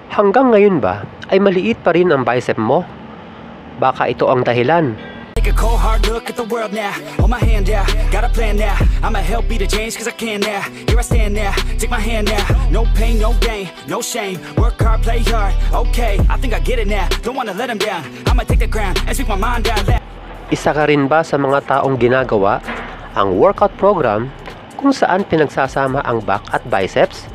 Hanggang ngayon ba ay maliit pa rin ang bicep mo? Baka ito ang dahilan. Take a cold hard look at the world now. Hold my hand out, got a plan now. I'ma help be the change cause I can now. Here I stand now, take my hand now. No pain, no gain, no shame. Work hard, play hard, okay. I think I get it now, don't wanna let them down. I'ma take the ground and speak my mind out loud. Isa ka rin ba sa mga taong ginagawa ang workout program kung saan pinagsasama ang back at biceps?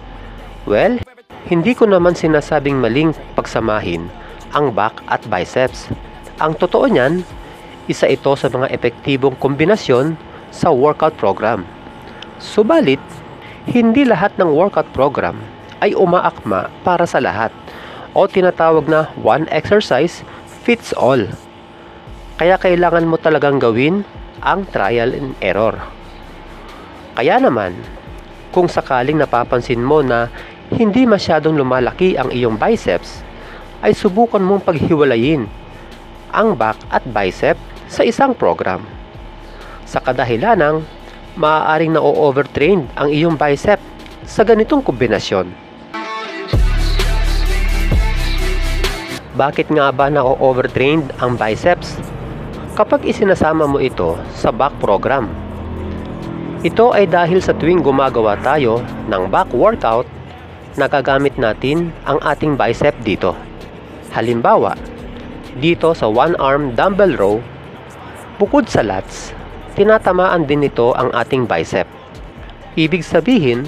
Well, hindi ko naman sinasabing maling pagsamahin ang back at biceps. Ang totoo niyan, isa ito sa mga epektibong kombinasyon sa workout program. Subalit, hindi lahat ng workout program ay umaakma para sa lahat o tinatawag na one exercise fits all. Kaya kailangan mo talagang gawin ang trial and error. Kaya naman, kung sakaling napapansin mo na hindi masyadong lumalaki ang iyong biceps, ay subukan mong paghiwalayin ang back at bicep sa isang program. Sa kadahilanang, maaaring na-overtrain ang iyong bicep sa ganitong kombinasyon. Bakit nga ba na-overtrained ang biceps? Kapag isinasama mo ito sa back program, ito ay dahil sa tuwing gumagawa tayo ng back workout, nagagamit natin ang ating bicep dito. Halimbawa, dito sa one arm dumbbell row, bukod sa lats, tinatamaan din nito ang ating bicep. Ibig sabihin,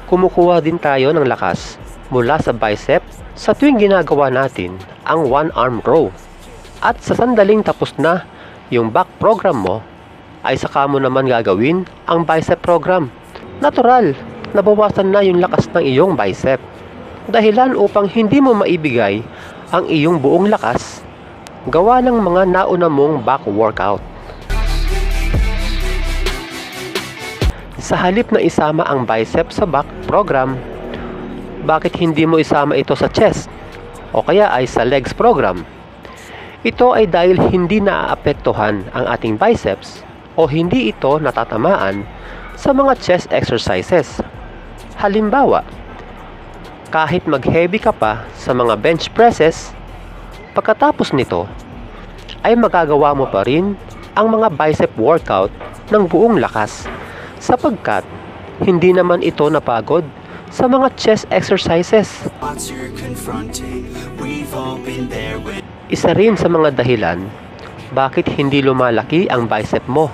kumukuha din tayo ng lakas mula sa bicep sa tuwing ginagawa natin ang one arm row. At sa sandaling tapos na yung back program mo, ay saka mo naman gagawin ang bicep program. Natural, nabawasan na yung lakas ng iyong bicep. Dahilan upang hindi mo maibigay ang iyong buong lakas gawa ng mga nauna mong back workout. Sa halip na isama ang bicep sa back program, bakit hindi mo isama ito sa chest o kaya ay sa legs program? Ito ay dahil hindi naaapektuhan ang ating biceps o hindi ito natatamaan sa mga chest exercises. Halimbawa, kahit mag-heavy ka pa sa mga bench presses, pagkatapos nito, ay magagawa mo pa rin ang mga bicep workout ng buong lakas sapagkat hindi naman ito napagod sa mga chest exercises. Isa rin sa mga dahilan bakit hindi lumalaki ang bicep mo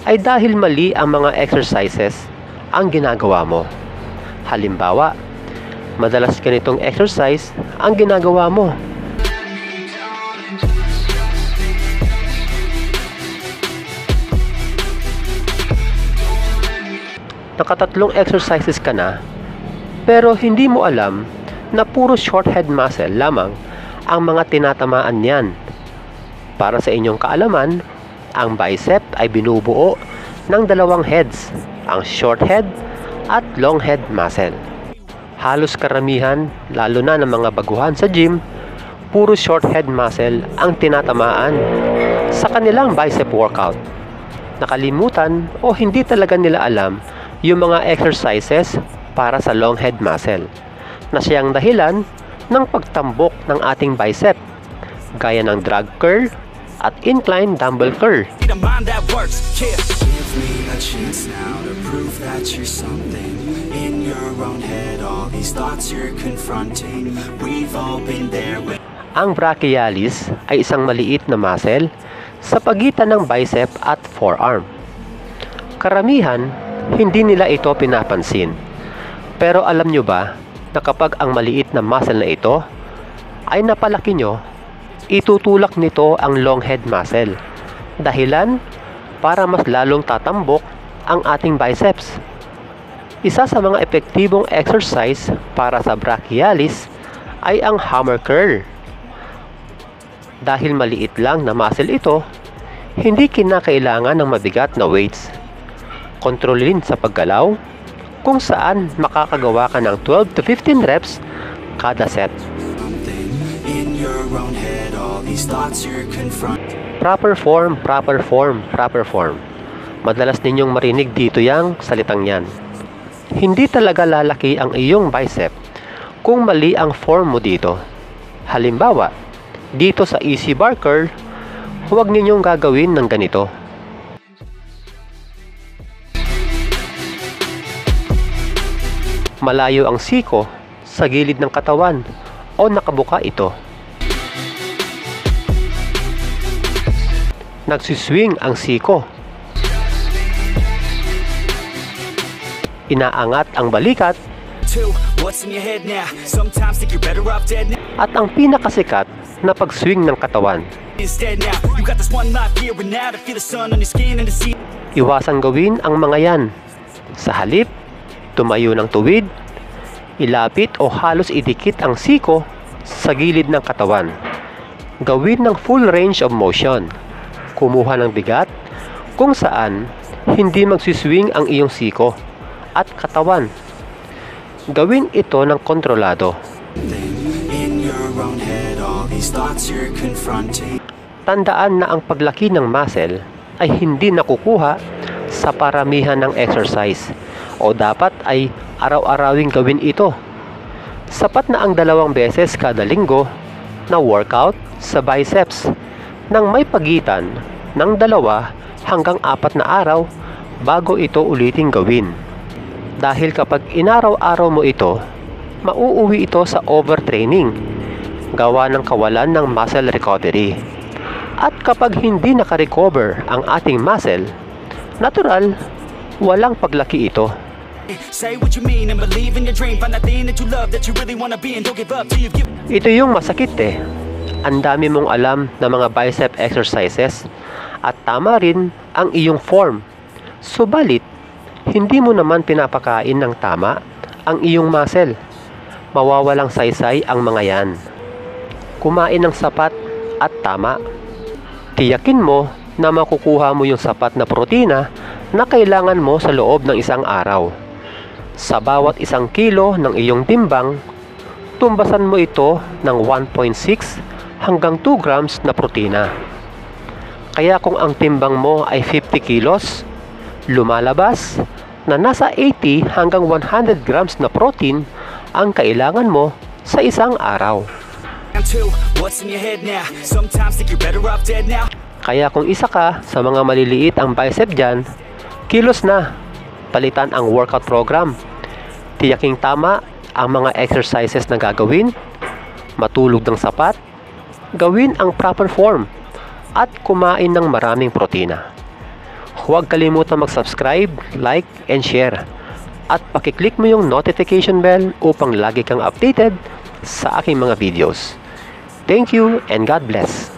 ay dahil mali ang mga exercises ang ginagawa mo. Halimbawa, madalas ganitong exercise ang ginagawa mo. Nakatatlong exercises ka na, pero hindi mo alam na puro short head muscle lamang ang mga tinatamaan niyan. Para sa inyong kaalaman, ang bicep ay binubuo ng dalawang heads, ang short head at long head muscle. Halos karamihan, lalo na ng mga baguhan sa gym, puro short head muscle ang tinatamaan sa kanilang bicep workout. Nakalimutan o hindi talaga nila alam yung mga exercises para sa long head muscle na siyang dahilan ng pagtambok ng ating bicep, gaya ng drag curl at incline dumbbell curl. Ang brachialis ay isang maliit na muscle sa pagitan ng bicep at forearm. Karamihan, hindi nila ito pinapansin. Pero alam nyo ba na kapag ang maliit na muscle na ito ay napalaki nyo, itutulak nito ang long head muscle. Dahilan para mas lalong tatambok ang ating biceps. Isa sa mga epektibong exercise para sa brachialis ay ang hammer curl. Dahil maliit lang na muscle ito, hindi kinakailangan ng mabigat na weights. Kontrolin sa paggalaw kung saan makakagawa ka ng 12 to 15 reps kada set. Proper form, proper form, proper form. Madalas ninyong marinig dito yang salitang yan. Hindi talaga lalaki ang iyong bicep kung mali ang form mo dito. Halimbawa, dito sa easy bar curl, huwag ninyong gagawin ng ganito. Malayo ang siko sa gilid ng katawan o nakabuka ito. Nagsiswing ang siko. Inaangat ang balikat. At ang pinakasikat na pagswing ng katawan. Iwasang gawin ang mga yan. Sa halip, tumayo ng tuwid, ilapit o halos idikit ang siko sa gilid ng katawan. Gawin ng full range of motion. Kumuha ng bigat kung saan hindi magsiswing ang iyong siko at katawan. Gawin ito ng kontrolado. Tandaan na ang paglaki ng muscle ay hindi nakukuha sa paramihan ng exercise o dapat ay araw-arawing gawin ito. Sapat na ang 2 beses kada linggo na workout sa biceps nang may pagitan ng 2 hanggang 4 na araw bago ito uliting gawin. Dahil kapag inaraw-araw mo ito, mauuwi ito sa overtraining, gawa ng kawalan ng muscle recovery. At kapag hindi nakarecover ang ating muscle, natural, walang paglaki ito. Ito yung masakit Ang dami mong alam na mga bicep exercises at tama rin ang iyong form. Subalit, hindi mo naman pinapakain ng tama ang iyong muscle. Mawawalang saysay ang mga yan. Kumain ng sapat at tama. Tiyakin mo na makukuha mo yung sapat na protina na kailangan mo sa loob ng 1 araw. Sa bawat 1 kilo ng iyong timbang, tumbasan mo ito ng 1.6 hanggang 2 grams na protina. Kaya kung ang timbang mo ay 50 kilos, lumalabas na nasa 80 hanggang 100 grams na protein ang kailangan mo sa 1 araw. Kaya kung isa ka sa mga maliliit ang bicep dyan, kilos na, palitan ang workout program. Tiyaking tama ang mga exercises na gagawin, matulog ng sapat, gawin ang proper form, at kumain ng maraming protina. Huwag kalimutan mag-subscribe, like, and share. At pakiclick mo yung notification bell upang lagi kang updated sa aking mga videos. Thank you and God bless.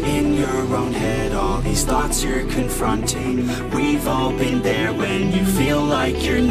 In your own head, all these thoughts you're confronting. We've all been there when you feel like you're not